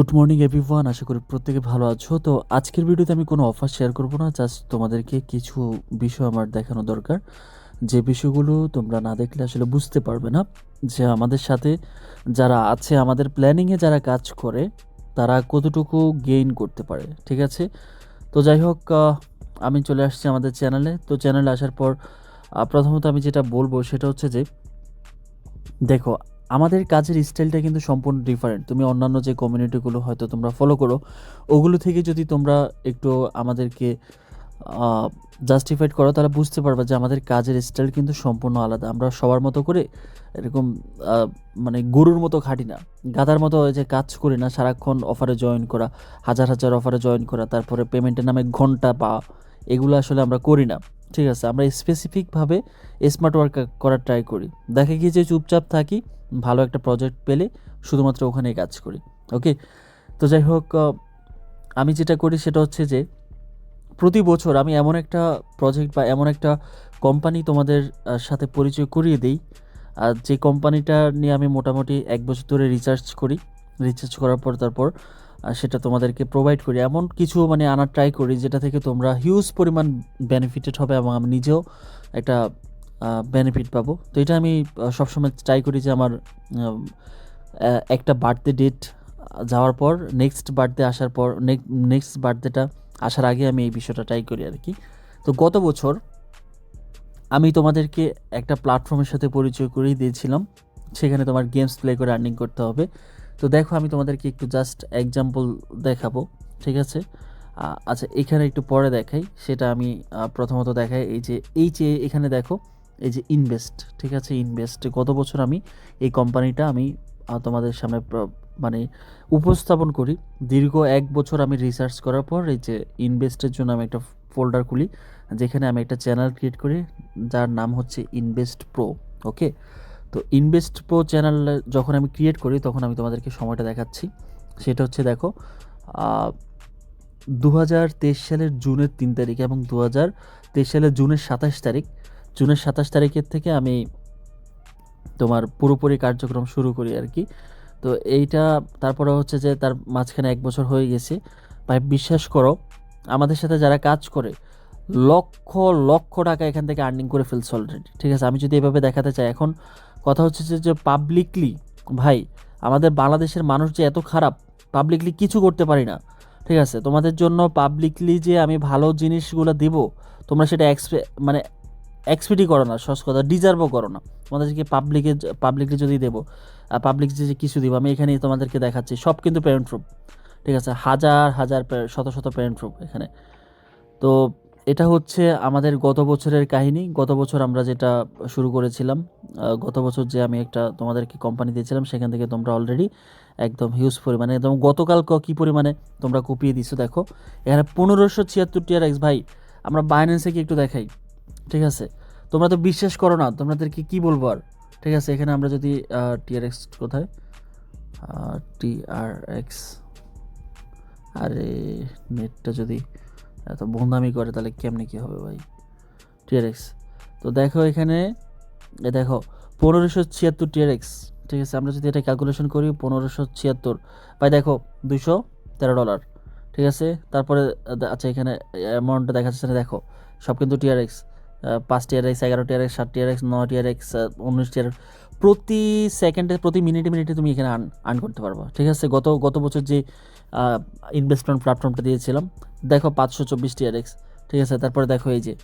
Good morning everyone, আশা করি প্রত্যেকে ভালো আছো। তো আজকের ভিডিওতে আমি কোনো অফার শেয়ার করব না, জাস্ট তোমাদেরকে কিছু বিষয় আমার দেখানো দরকার, যে বিষয়গুলো তোমরা না দেখলে আসলে বুঝতে পারবে না যে আমাদের সাথে যারা আছে, আমাদের প্ল্যানিংয়ে যারা কাজ করে তারা কতটুকু গেইন করতে পারে। ঠিক আছে, তো যাই হোক, আমি চলে আসছি আমাদের চ্যানেলে। তো চ্যানেলে আসার পর প্রথমত আমি যেটা বলবো সেটা হচ্ছে যে দেখো, আমাদের কাজের স্টাইলটা কিন্তু সম্পূর্ণ ডিফারেন্ট। তুমি অন্যান্য যে কমিউনিটিগুলো হয়তো তোমরা ফলো করো, ওগুলো থেকে যদি তোমরা একটু আমাদেরকে জাস্টিফাইড করো, তাহলে বুঝতে পারবে যে আমাদের কাজের স্টাইল কিন্তু সম্পূর্ণ আলাদা। আমরা সবার মতো করে এরকম মানে গরুর মতো খাটি না, গাধার মতো ওই যে কাজ করি না, সারাক্ষণ অফারে জয়েন করা, হাজার হাজার অফারে জয়েন করা, তারপরে পেমেন্টের নামে ঘন্টা পাওয়া, এগুলো আসলে আমরা করি না। ঠিক আছে, আমরা স্পেসিফিকভাবে স্মার্ট ওয়ার্ক করার ট্রাই করি। দেখে কি যে চুপচাপ থাকি, ভালো একটা প্রজেক্ট পেলে শুধুমাত্র ওখানেই কাজ করি। ওকে, তো যাই হোক, আমি যেটা করি সেটা হচ্ছে যে প্রতি বছর আমি এমন একটা প্রজেক্ট বা এমন একটা কোম্পানি তোমাদের সাথে পরিচয় করিয়ে দিই, আর যে কোম্পানিটা নিয়ে আমি মোটামুটি 1 বছর ধরে রিসার্চ করি। রিসার্চ করার পর তারপর সেটা তোমাদেরকে প্রোভাইড করি, এমন কিছু মানে আনার ট্রাই করি যেটা থেকে তোমরা হিউজ পরিমাণ বেনিফিটেড হবে এবং আমি নিজেও একটা বেনিফিট পাবো। তো এটা আমি সবসময় ট্রাই করি যে আমার একটা বার্থডে ডেট যাওয়ার পর, নেক্সট বার্থডে আসার পর, নেক্সট বার্থডেটা আসার আগে আমি এই বিষয়টা ট্রাই করি আর কি। তো গত বছর আমি তোমাদেরকে একটা প্ল্যাটফর্মের সাথে পরিচয় করিয়ে দিয়েছিলাম, সেখানে তোমার গেমস প্লে করে আর্নিং করতে হবে। তো দেখো, আমি তোমাদেরকে একটু জাস্ট এক্সাম্পল দেখাবো। ঠিক আছে, আচ্ছা এখানে একটু পরে দেখাই, সেটা আমি প্রথমত দেখাই। এই যে এখানে দেখো, এই যে ইনভেস্ট, ঠিক আছে, ইনভেস্ট গত বছর আমি এই কোম্পানিটা আমি তোমাদের সামনে মানে উপস্থাপন করি। দীর্ঘ 1 বছর আমি রিসার্চ করার পর এই যে ইনভেস্টের জন্য আমি একটা ফোল্ডার খুলি, যেখানে আমি একটা চ্যানেল ক্রিয়েট করি যার নাম হচ্ছে ইনভেস্ট প্রো। ওকে, তো ইনভেস্ট প্রো চ্যানেল যখন আমি ক্রিয়েট করি তখন আমি তোমাদেরকে সময়টা দেখাচ্ছি। সেটা হচ্ছে দেখো, 2023 সালের জুনের 3 তারিখ এবং 2023 সালের জুনের 27 তারিখ, জুনের 27 তারিখের থেকে আমি তোমার পুরোপুরি কার্যক্রম শুরু করি আর কি। তো এইটা তারপরে হচ্ছে যে তার মাঝখানে 1 বছর হয়ে গেছে। ভাই বিশ্বাস করো, আমাদের সাথে যারা কাজ করে লক্ষ লক্ষ টাকা এখান থেকে আর্নিং করে ফেলছে অলরেডি। ঠিক আছে, আমি যদি এভাবে দেখাতে চাই, এখন কথা হচ্ছে যে পাবলিকলি, ভাই আমাদের বাংলাদেশের মানুষ যে এত খারাপ, পাবলিকলি কিছু করতে পারি না। ঠিক আছে, তোমাদের জন্য পাবলিকলি যে আমি ভালো জিনিসগুলো দিব, তোমরা সেটা মানে এক্সপেক্টই করো না, সস কথা ডিজার্ভও করো না। তোমাদেরকে পাবলিকলি যদি দেবো, পাবলিক যে কিছু দিব, আমি এখানে তোমাদেরকে দেখাচ্ছি, সব কিন্তু প্যারেন্ট প্রুফ। ঠিক আছে, হাজার হাজার শত শত প্যারেন্ট প্রুফ এখানে। তো এটা হচ্ছে আমাদের গত বছরের কাহিনী। গত বছর আমরা যেটা শুরু করেছিলাম, গত বছর যে আমি একটা তোমাদেরকে কোম্পানি দিয়েছিলাম, সেখান থেকে তোমরা অলরেডি একদম হিউজ পরিমাণে, একদম গতকাল কী পরিমাণে তোমরা কপিয়ে দিছো দেখো। এখানে 1576 টিআরএক্স। ভাই আমরা বাইন্যান্সে কি একটু দেখাই, ঠিক আছে, তোমরা তো বিশ্বাস করো না, তোমাদেরকে কি বলবো আর। ঠিক আছে, এখানে আমরা যদি টিআরএক্স কোথায়, টিআরএক্স, আরে নেটটা যদি এত বন্দামি করে তাহলে কেমনে কী হবে ভাই। টিআরএক্স, তো দেখো এখানে, দেখো 1576 টিআরএক্স। ঠিক আছে, আমরা যদি এটা ক্যালকুলেশন করি 1576, ভাই দেখো $213। ঠিক আছে, তারপরে আচ্ছা এখানে অ্যামাউন্টটা দেখা যাচ্ছে না, দেখো সব কিন্তু TRX. 5 TRX, 11 TRX, 7 TRX, 9 TRX, 19 TRX. প্রতি সেকেন্ডে, প্রতি মিনিটে মিনিটে তুমি এখানে আর্ন করতে পারবা। ঠিক আছে, গত গত বছর যে ইনভেস্টমেন্ট প্ল্যাটফর্মটা দিয়েছিলাম, দেখো 524 টিআরএক্স। ঠিক আছে, তারপরে দেখো এই যে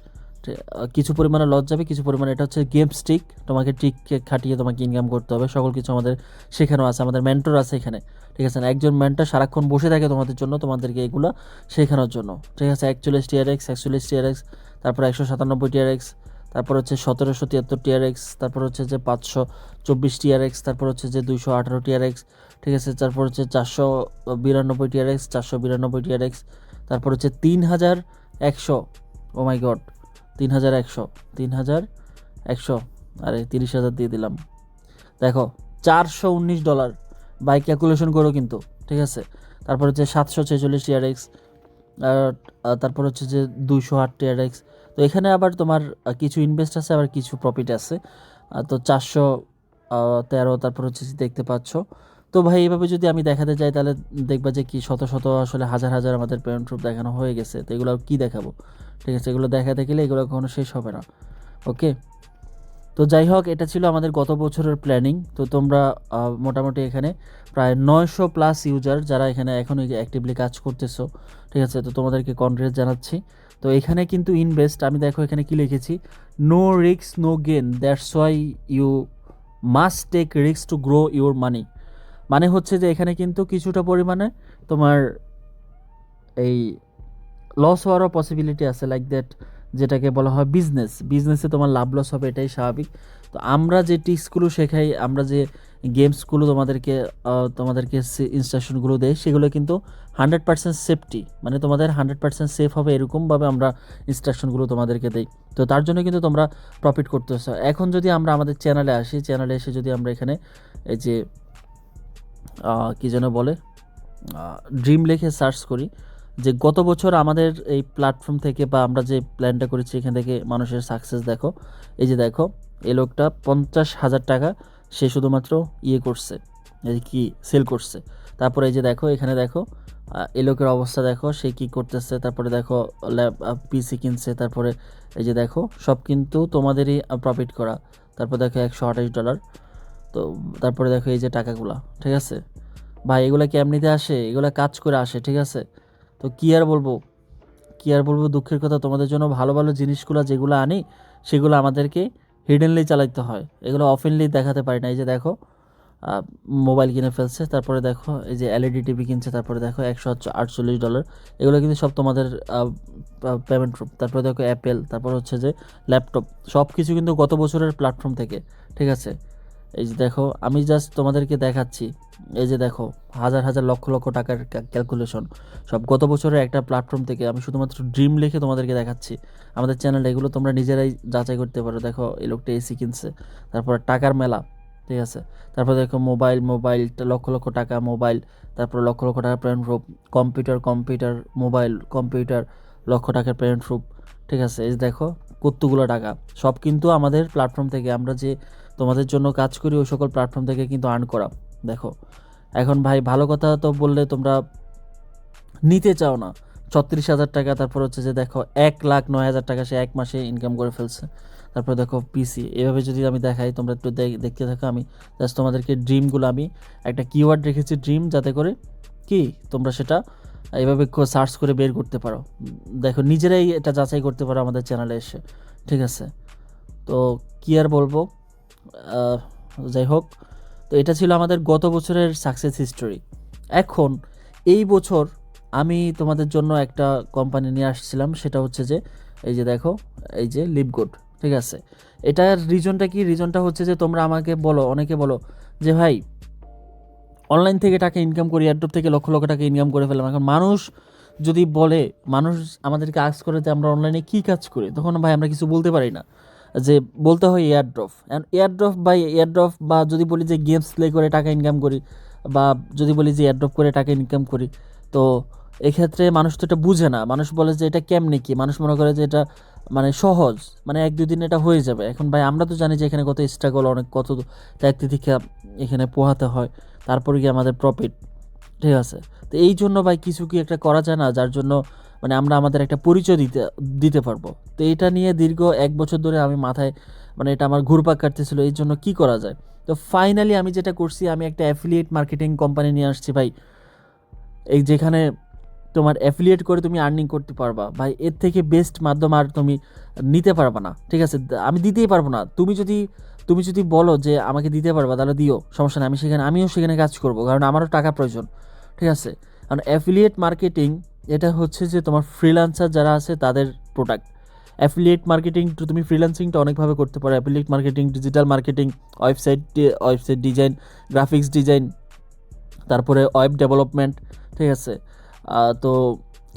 কিছু পরিমাণে লস যাবে, কিছু পরিমাণে, এটা হচ্ছে গেম স্টিক, তোমাকে ট্রিককে খাটিয়ে তোমাকে ইনকাম করতে হবে, সকল কিছু আমাদের শেখানো আছে, আমাদের মেন্টর আছে এখানে। ঠিক আছে না, একজন মেন্টর সারাক্ষণ বসে থাকে তোমাদের জন্য, তোমাদেরকে এগুলো শেখানোর জন্য। ঠিক আছে, 41 টিআরএক্স, 41 টিআরএক্স, তারপর 197 টিআরএক্স, তারপর হচ্ছে 1773 টিআরএক্স, তারপর হচ্ছে যে 524 টিআরএক্স, তারপর হচ্ছে যে 218 টিআরএক্স। ঠিক আছে, তারপর হচ্ছে 492 টিআরএক্স, 492 টিআরএক্স, তারপর হচ্ছে 3100। ও মাই গড, 3100, 3100, আরে 30,000 দিয়ে দিলাম। দেখো $419, বাই ক্যালকুলেশন করো কিন্তু। ঠিক আছে, তারপর হচ্ছে 746 টিআরএক্স, তারপর হচ্ছে যে 208 টিআরএক্স। তো এখানে আবার তোমার কিছু ইনভেস্ট আছে, আবার কিছু প্রফিট আছে। তো 413, তারপর হচ্ছে দেখতে পাচ্ছ তো ভাই এইভাবে যদি আমি দেখাতে যাই তাহলে দেখবা যে কি শত শত আসলে হাজার হাজার আমাদের পেমেন্ট প্রুফ দেখানো হয়ে গেছে। তো এগুলো কি দেখাবো? ঠিক আছে, এগুলো দেখাতে গেলে এগুলো কখনো শেষ হবে না। ওকে, তো যাই হোক, এটা ছিল আমাদের গত বছরের প্ল্যানিং। তো তোমরা মোটামুটি এখানে প্রায় 900+ ইউজার যারা এখানে এখন অ্যাক্টিভলি কাজ করতেছো। ঠিক আছে, তো তোমাদেরকে কনগ্রেস জানাচ্ছি। তো এখানে কিন্তু ইনভেস্ট, আমি দেখো এখানে কি লিখেছি, no risk no gain, that's why you must take risk to grow your money. মানে হচ্ছে যে এখানে কিন্তু কিছুটা পরিমাণে তোমার এই লস হওয়ারও পসিবিলিটি আছে, লাইক দ্যাট, যেটাকে বলা হয় বিজনেসে তোমার লাভ লস হবে, এটাই স্বাভাবিক। তো আমরা যে টিক্সগুলো শেখাই, আমরা যে গেমসগুলো তোমাদেরকে ইনস্ট্রাকশনগুলো দেয়, সেগুলো কিন্তু 100% সেফটি, মানে তোমাদের 100% সেফ হবে এরকমভাবে আমরা ইনস্ট্রাকশনগুলো তোমাদেরকে দেই। তো তার জন্য কিন্তু তোমরা প্রফিট করতেছো। এখন যদি আমরা আমাদের চ্যানেলে আসি, চ্যানেলে এসে যদি আমরা এখানে এই যে কী যেন বলে, ড্রিম লিখে সার্চ করি, যে গত বছর আমাদের এই প্ল্যাটফর্ম থেকে বা আমরা যে প্ল্যানটা করেছি এখান থেকে মানুষের সাকসেস দেখো। এই যে দেখো, এই লোকটা 50,000 টাকা সে শুধুমাত্র করছে, এই কি সেল করছে। তারপরে এই যে দেখো, এখানে দেখো এই লোকের অবস্থা দেখো, সে কি করতেছে। তারপরে দেখো পিসি কিনছে। তারপরে এই যে দেখো, সব কিন্তু তোমাদেরই প্রফিট করা। তারপর দেখো $128। তো তারপরে দেখো এই যে টাকাগুলা, ঠিক আছে ভাই, এগুলা কেমনিতে আসে? এগুলা কাজ করে আসে, ঠিক আছে। তো কি আর বলবো, দুঃখের কথা, তোমাদের জন্য ভালো ভালো জিনিসগুলো যেগুলো আনি সেগুলো আমাদেরকে হিডেনলি চালাইতে হয়, এগুলো অফেনলি দেখাতে পারি না। এই যে দেখো, মোবাইল কিনে ফেলছে। তারপরে দেখো এই যে এলইডি টিভি কিনছে। তারপরে দেখো $148, এগুলো কিন্তু সব তোমাদের পেমেন্ট প্রুফ। তারপরে দেখো অ্যাপেল, তারপর হচ্ছে যে ল্যাপটপ, সব কিছু কিন্তু গত বছরের প্ল্যাটফর্ম থেকে, ঠিক আছে। এই যে দেখো, আমি জাস্ট তোমাদেরকে দেখাচ্ছি, এই যে দেখো, হাজার হাজার লক্ষ লক্ষ টাকার ক্যালকুলেশন, সব গত বছরের একটা প্ল্যাটফর্ম থেকে। আমি শুধুমাত্র ড্রিম লিখে তোমাদেরকে দেখাচ্ছি। আমাদের চ্যানেলে এগুলো তোমরা নিজেরাই যাচাই করতে পারো। দেখো, এই লোকটা এসি কিনছে। তারপরে টাকার মেলা, ঠিক আছে। তারপর দেখো মোবাইলটা লক্ষ লক্ষ টাকা মোবাইল। তারপর লক্ষ লক্ষ টাকার payment proof, computer mobile computer, লক্ষ টাকার পেমেন্ট প্রুফ, ঠিক আছে। এই যে দেখো কতগুলো টাকা, সব কিন্তু আমাদের প্ল্যাটফর্ম থেকে, আমরা যে তোমাদের জন্য কাজ করি ওই সকল প্ল্যাটফর্ম থেকে কিন্তু আর্ন করা। দেখো, এখন ভাই ভালো কথা তো বললে তোমরা নিতে চাও না। 36,000 টাকা, তারপর হচ্ছে যে দেখো 1,09,000 টাকা সে এক মাসে ইনকাম করে ফেলছে। তারপর দেখো পিসি, এভাবে যদি আমি দেখাই তোমরা একটু দেখতে থাকো। আমি জাস্ট তোমাদেরকে ড্রিমগুলো, আমি একটা কিওয়ার্ড রেখেছি ড্রিম, যাতে করে কি তোমরা সেটা এইভাবে সার্চ করে বের করতে পারো। দেখো, নিজেরাই এটা যাচাই করতে পারো আমাদের চ্যানেলে এসে, ঠিক আছে। তো কি আর বলবো, যাই হোক, তো এটা ছিল আমাদের গত বছরের সাকসেস হিস্টোরি। এখন এই বছর আমি তোমাদের জন্য একটা কোম্পানি নিয়ে আসছিলাম, সেটা হচ্ছে যে এই যে দেখো, এই যে লিভগুড, ঠিক আছে। এটার রিজনটা কি? রিজনটা হচ্ছে যে তোমরা আমাকে বলো, অনেকে বলো যে ভাই অনলাইন থেকে টাকা ইনকাম করি, এয়ারড্রপ থেকে লক্ষ লক্ষ টাকা ইনকাম করে ফেললাম। এখন মানুষ যদি বলে, মানুষ আমাদেরকে আস্ক করে যে আমরা অনলাইনে কী কাজ করি, তখন ভাই আমরা কিছু বলতে পারি না, যে বলতে হয় এয়ারড্রপ, বা যদি বলি যে গেমস প্লে করে টাকা ইনকাম করি, বা যদি বলি যে এয়ারড্রপ করে টাকা ইনকাম করি, তো এক্ষেত্রে মানুষ তো এটা বুঝে না। মানুষ বলে যে এটা কেমনে কি, মানুষ মনে করে যে এটা মানে সহজ, মানে 1-2 দিন এটা হয়ে যাবে। এখন ভাই আমরা তো জানি যে এখানে কত স্ট্রাগল, অনেক কত ত্যাগ তিতিক্ষা এখানে পোহাতে হয়, তারপরে কি আমাদের প্রফিট, ঠিক আছে। তো এই জন্য ভাই কিছু কি একটা করা যায় না, যার জন্য মানে আমরা আমাদের একটা পরিচয় দিতে দিতে পারবো। তো এটা নিয়ে দীর্ঘ 1 বছর ধরে আমি মাথায়, মানে এটা আমার ঘুরপাক কাটতেছিল, এই জন্য কি করা যায়। তো ফাইনালি আমি যেটা করছি, আমি একটা অ্যাফিলিয়েট মার্কেটিং কোম্পানি নিয়ে আসছি ভাই, এই যেখানে তোমার অ্যাফিলিয়েট করে তুমি আর্নিং করতে পারবা ভাই। এর থেকে বেস্ট মাধ্যম আর তুমি নিতে পারবা না, ঠিক আছে। আমি দিতেই পারবো না। তুমি যদি বলো যে আমাকে দিতে পারবা, তাহলে দিও, সমস্যা নেই। আমিও সেখানে কাজ করব, কারণ আমারও টাকা প্রয়োজন, ঠিক আছে। কারণ অ্যাফিলিয়েট মার্কেটিং এটা হচ্ছে যে তোমার ফ্রিল্যান্সার যারা আছে তাদের প্রোডাক্ট। অ্যাফিলিয়েট মার্কেটিং তুমি ফ্রিল্যান্সিংটা অনেকভাবে করতে পারো। Affiliate marketing, digital marketing, website design, graphics design, তারপরে ওয়েব ডেভেলপমেন্ট, ঠিক আছে। তো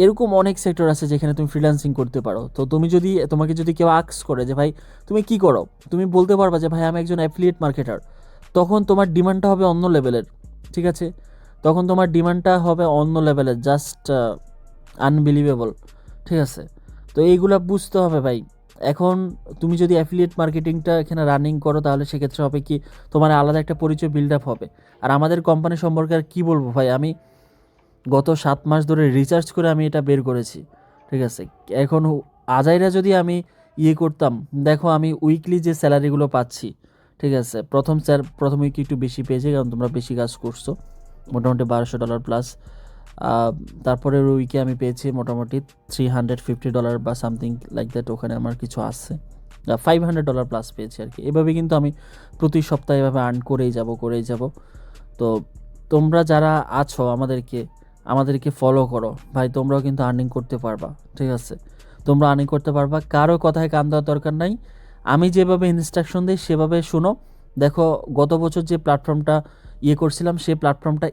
এরকম অনেক সেক্টর আছে যেখানে তুমি ফ্রিল্যান্সিং করতে পারো। তো তোমাকে যদি কেউ আস্ক করে যে ভাই তুমি কি করো, তুমি বলতে পারবা যে ভাই আমি একজন অ্যাফিলিয়েট মার্কেটার, তখন তোমার ডিমান্ডটা হবে অন্য লেভেলের, ঠিক আছে। তখন তোমার ডিমান্ডটা হবে অন্য লেভেলের, জাস্ট আনবিলিভেবল, ঠিক আছে। তো এইগুলা বুঝতে হবে ভাই। এখন তুমি যদি অ্যাফিলিয়েট মার্কেটিংটা এখানে রানিং করো তাহলে সেক্ষেত্রে হবে কি, তোমার আলাদা একটা পরিচয় বিল্ড আপ হবে। আর আমাদের কোম্পানি সম্পর্কে আর কী বলবো ভাই, আমি গত 7 মাস ধরে রিসার্চ করে আমি এটা বের করেছি, ঠিক আছে। এখন আজাইরা যদি আমি করতাম, দেখো আমি উইকলি যে স্যালারিগুলো পাচ্ছি, ঠিক আছে, প্রথম উইকে একটু বেশি পেয়েছি কারণ তোমরা বেশি কাজ করছো, মোটামুটি $1200 প্লাস। তারপরের উইকে আমি পেয়েছি মোটামুটি $350 বা সামথিং লাইক দ্যাট, ওখানে আমার কিছু আসছে, $500 প্লাস পেয়েছি আর কি। এভাবে কিন্তু আমি প্রতি সপ্তাহে এভাবে আর্ন করেই যাব। তো তোমরা যারা আছো আমাদেরকে ফলো করো ভাই, তোমরাও কিন্তু আর্নিং করতে পারবা, ঠিক আছে। তোমরা আর্নিং করতে পারবা, কারো কথায় কান দেওয়ার দরকার নাই। আমি যেভাবে ইনস্ট্রাকশন দিই সেভাবে শুনো। দেখো গত বছর যে প্ল্যাটফর্মটা করছিলাম, সেই প্ল্যাটফর্মটা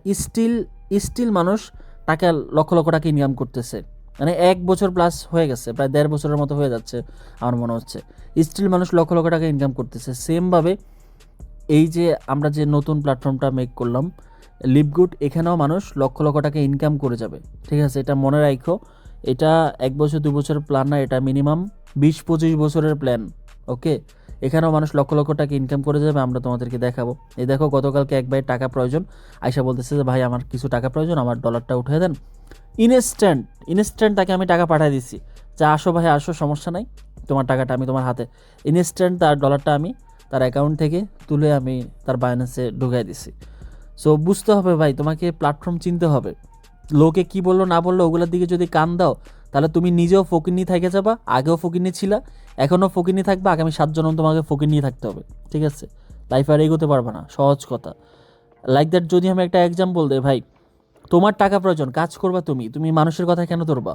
স্টিল মানুষ টাকা লক্ষ লক্ষ টাকা ইনকাম করতেছে, মানে 1 বছর প্লাস হয়ে গেছে, প্রায় 1.5 বছরের মতো হয়ে যাচ্ছে আমার মনে হচ্ছে। স্টিল মানুষ লক্ষ লক্ষ টাকা ইনকাম করতেছে। সেমভাবে এই যে আমরা যে নতুন প্ল্যাটফর্মটা মেক করলাম লিভগুড, এখানেও মানুষ লক্ষ লক্ষ টাকা ইনকাম করে যাবে, ঠিক আছে। এটা মনে রাখো, এটা 1 বছর 2 বছরের প্ল্যান না, এটা মিনিমাম 20-25 বছরের প্ল্যান, ওকে। এখানেও মানুষ লক্ষ লক্ষ টাকা ইনকাম করে যাবে, আমরা তোমাদেরকে দেখাবো। এই দেখো গতকালকে এক ভাইয়ের টাকা প্রয়োজন, আয়সা বলতেছে যে ভাই আমার কিছু টাকা প্রয়োজন, আমার ডলারটা উঠিয়ে দেন। ইনস্ট্যান্ট তাকে আমি টাকা পাঠিয়ে দিচ্ছি, যে আসো ভাই আসো, সমস্যা নাই, তোমার টাকাটা আমি তোমার হাতে, ইনস্ট্যান্ট তার ডলারটা আমি তার অ্যাকাউন্ট থেকে তুলে আমি তার বাইন্যান্সে ঢুকাই দিছি। সো বুঝতে হবে ভাই, তোমাকে প্ল্যাটফর্ম চিনতে হবে। লোকে কি বললো না বললো ওগুলোর দিকে যদি কান দাও তাহলে তুমি নিজেও ফকিন্নি থেকে যাবা, আগেও ফকিন্নি ছিলা, এখনও ফকিন্নি থাকবা, আগামী 7 জন্ম তোমাকে ফকিন্নি থাকতে হবে, ঠিক আছে। লাইফ আর এগোতে পারবে না, সহজ কথা। লাইক দ্যাট যদি আমি একটা এক্সাম্পল দিই ভাই, তোমার টাকা প্রয়োজন, কাজ করবা তুমি মানুষের কথা কেন ধরবা?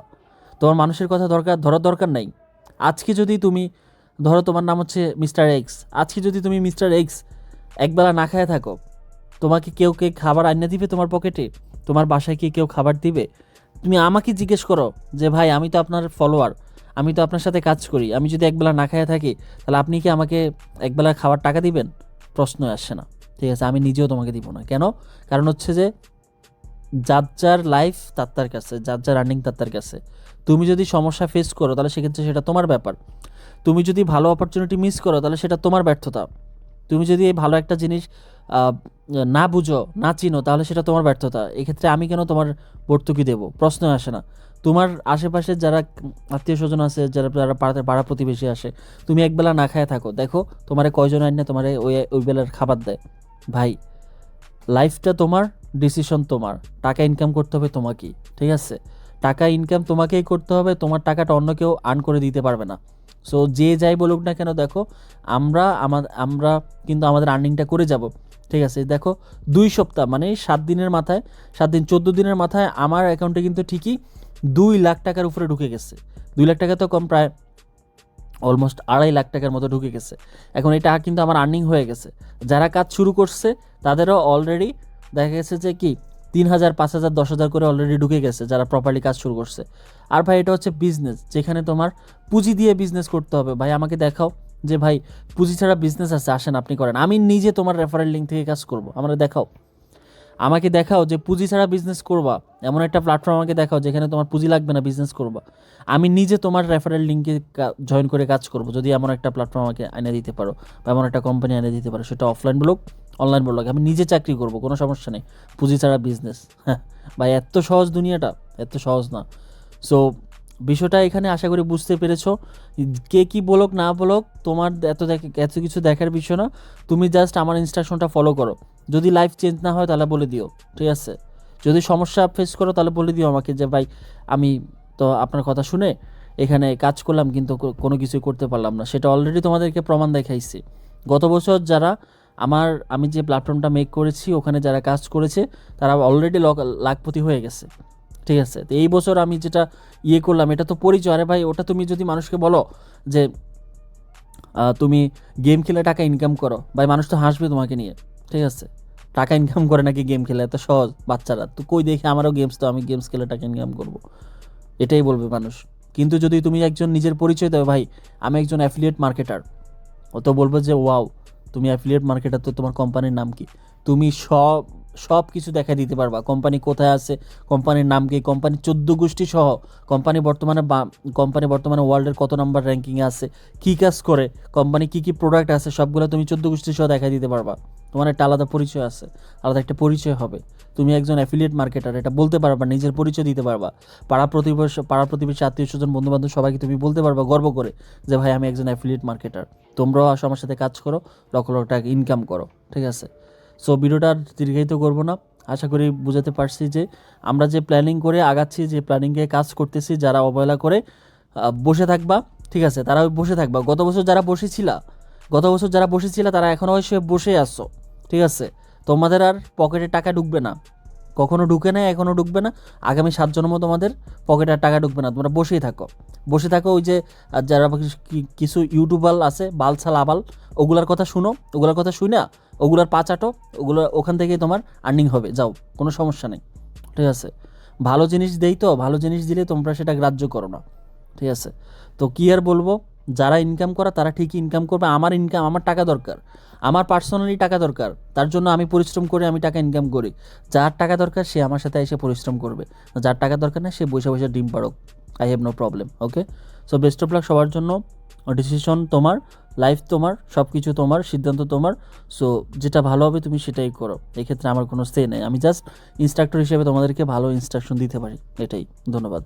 তোমার মানুষের কথা ধরার দরকার নাই। আজকে যদি তুমি ধরো তোমার নাম হচ্ছে মিস্টার এক্স, আজকে যদি তুমি মিস্টার এক্স একবেলা না খায় থাকো, তোমাকে কেউ খাবার আনিয়ে দিবে তোমার পকেটে? তোমার বাসায় কি কেউ খাবার দিবে? তুমি আমাকে জিজ্ঞেস করো যে ভাই আমি তো আপনার ফলোয়ার, আমি তো আপনার সাথে কাজ করি, আমি যদি একবেলা না খায় থাকি তাহলে আপনি কি আমাকে একবেলা খাবার টাকা দিবেন? প্রশ্ন আসে না, ঠিক আছে। আমি নিজেও তোমাকে দিব না। কেন? কারণ হচ্ছে যে যার লাইফ তার কাছে, যার রানিং তার কাছে। তুমি যদি সমস্যা ফেস করো তাহলে সেক্ষেত্রে সেটা তোমার ব্যাপার। তুমি যদি ভালো অপরচুনিটি মিস করো তাহলে সেটা তোমার ব্যর্থতা। তুমি যদি এই ভালো একটা জিনিস না বুঝো, না চিনো, তাহলে সেটা তোমার ব্যর্থতা। এক্ষেত্রে আমি কেন তোমার ভর্তুকি দেবো? প্রশ্ন আসে না। তোমার আশেপাশে যারা আত্মীয় স্বজন আছে, যারা পাড়া প্রতিবেশী আসে, তুমি একবেলা না খায় থাকো, দেখো তোমার কয়জন আইনে তোমার ওই বেলার খাবার দেয়। ভাই লাইফটা তোমার, ডিসিশন তোমার, টাকা ইনকাম করতে হবে তোমাকেই, ঠিক আছে। টাকা ইনকাম তোমাকেই করতে হবে, তোমার টাকাটা অন্য কেউ আর্ন করে দিতে পারবে না। সো যে যাই বলুক না কেন, দেখো আমরা কিন্তু আমাদের আর্নিংটা করে যাব, ঠিক আছে। দেখো 2 সপ্তাহ মানে 7 দিনের মাথায়, 7 দিন 14 দিনের মাথায় আমার অ্যাকাউন্টে কিন্তু ঠিকই 2 লাখ টাকার উপরে ঢুকে গেছে। 2 লাখ টাকা তো কম, প্রায় অলমোস্ট 2.5 লাখ টাকার মতো ঢুকে গেছে। এখন এটা কিন্তু আমার আর্নিং হয়ে গেছে। যারা কাজ শুরু করছে তাদেরও অলরেডি দেখা গেছে যে কি 3,000, 5,000, 10,000 করে অলরেডি ঢুকে গেছে, যারা প্রপারলি কাজ শুরু করছে। আর ভাই এটা হচ্ছে বিজনেস, যেখানে তোমার পুঁজি দিয়ে বিজনেস করতে হবে। ভাই আমাকে দেখাও যে ভাই পুঁজি ছাড়া বিজনেস আছে, আসেন আপনি করেন, আমি নিজে তোমার রেফারেল লিঙ্ক থেকে কাজ করব। আমাকে দেখাও যে পুঁজি ছাড়া বিজনেস করবা, এমন একটা প্ল্যাটফর্ম আমাকে দেখাও যেখানে তোমার পুঁজি লাগবে না, বিজনেস করবা। আমি নিজে তোমার রেফারেল লিঙ্কে জয়েন করে কাজ করব, যদি এমন একটা প্ল্যাটফর্ম আমাকে এনে দিতে পারো বা এমন একটা কোম্পানি এনে দিতে পারো, সেটা অফলাইন বলুক অনলাইন বলুক, আমি নিজে চাকরি করব, কোনো সমস্যা নেই। পুঁজি ছাড়া বিজনেস, হ্যাঁ ভাই এত সহজ দুনিয়াটা, এত সহজ না। সো বিষয়টা এখানে আশা করি বুঝতে পেরেছো। কে কি বলুক না বলুক তোমার এত কিছু দেখার বিষয় না। তুমি জাস্ট আমার ইনস্ট্রাকশনটা ফলো করো। যদি লাইফ চেঞ্জ না হয় তাহলে বলে দিও, ঠিক আছে। যদি সমস্যা ফেস করো তাহলে বলে দিও আমাকে যে ভাই আমি তো আপনার কথা শুনে এখানে কাজ করলাম কিন্তু কোনো কিছুই করতে পারলাম না। সেটা অলরেডি তোমাদেরকে প্রমাণ দেখাইছি। গত বছর যারা আমি যে প্ল্যাটফর্মটা মেক করেছি ওখানে যারা কাজ করেছে তারা অলরেডি লাখপতি হয়ে গেছে, ঠিক আছে। তো এই বছর আমি যেটা করলাম এটা তো পরিচয়। আরে ভাই ওটা তুমি যদি মানুষকে বলো যে তুমি গেম খেলে টাকা ইনকাম করো, ভাই মানুষ তো হাসবে তোমাকে নিয়ে, ঠিক আছে। টাকা ইনকাম করে নাকি গেম খেলে? এত সহজ বাচ্চারা তো কই দেখে আমারও গেমস, তো আমি গেমস খেলে টাকা ইনকাম করব, এটাই বলবে মানুষ। কিন্তু যদি তুমি একজন নিজের পরিচয় দাও, ভাই আমি একজন অ্যাফিলিয়েট মার্কেটার, ও তো বলবে যে ওয়াও তুমি অ্যাফিলিয়েট মার্কেটার, তো তোমার কোম্পানির নাম কি? তুমি সব কিছু দেখা দিতে পারবা, কোম্পানি কোথায় আছে, কোম্পানির নাম কি, কোম্পানি 14 গোষ্ঠী সহ কোম্পানি বর্তমানে ওয়ার্ল্ডের কত নাম্বার র্যাঙ্কিংয়ে আছে, কী কাজ করে, কোম্পানি কী কী প্রোডাক্ট আছে, সবগুলো তুমি 14 গোষ্ঠী সহ দেখা দিতে পারবা। তোমার একটা আলাদা পরিচয় আছে, আলাদা একটা পরিচয় হবে। তুমি একজন অ্যাফিলিয়েট মার্কেটার, এটা বলতে পারবা, নিজের পরিচয় দিতে পারবা। পাড়া প্রতিবেশী আত্মীয় স্বজন বন্ধুবান্ধব সবাইকে তুমি বলতে পারবা গর্ব করে যে ভাই আমি একজন অ্যাফিলিয়েট মার্কেটার, তোমরাও আসো আমার সাথে কাজ করো, লক্ষ লক্ষ টাকা ইনকাম করো। ঠিক আছে, সো ভিডিওটা আর দীর্ঘায়িত করবো না। আশা করি বুঝাতে পারছি যে আমরা যে প্ল্যানিং করে আগাচ্ছি, যে প্ল্যানিংয়ে কাজ করতেছি, যারা অবহেলা করে বসে থাকবা, ঠিক আছে, তারা বসে থাকবা। গত বছর যারা বসেছিলা তারা এখনও এসে বসে আসছো। ঠিক আছে, তোমাদের আর পকেটে টাকা ঢুকবে না, কখনো ঢুকে না, এখনও ঢুকবে না, আগামী 7 জন্ম তোমাদের পকেটে আর টাকা ঢুকবে না। তোমরা বসে থাকো। ওই যে যারা কিছু ইউটিউবার আছে বালছাল আবাল, ওগুলার কথা শুনে ওগুলার পা চাটো, ওখান থেকেই তোমার আর্নিং হবে, যাও, কোনো সমস্যা নেই। ঠিক আছে, ভালো জিনিস ভালো জিনিস দিলে তোমরা সেটা গ্রাহ্য করো না। ঠিক আছে, তো কী আর বলবো, যারা ইনকাম করা তারা ঠিকই ইনকাম করবে। আমার টাকা দরকার, আমার পার্সোনালি টাকা দরকার, তার জন্য আমি পরিশ্রম করে আমি টাকা ইনকাম করি। যার টাকা দরকার সে আমার সাথে এসে পরিশ্রম করবে, যার টাকা দরকার না সে বসে বসে ডিম পাড়ুক, I have no problem. Okay, so best of luck সবার জন্য। ডিসিশন তোমার, লাইফ তোমার, সব কিছু তোমার, সিদ্ধান্ত তোমার। সো যেটা ভালো হবে তুমি সেটাই করো, এক্ষেত্রে আমার কোনো সে নেই, আমি জাস্ট ইনস্ট্রাক্টর হিসেবে তোমাদেরকে ভালো ইনস্ট্রাকশন দিতে পারি, এটাই। ধন্যবাদ।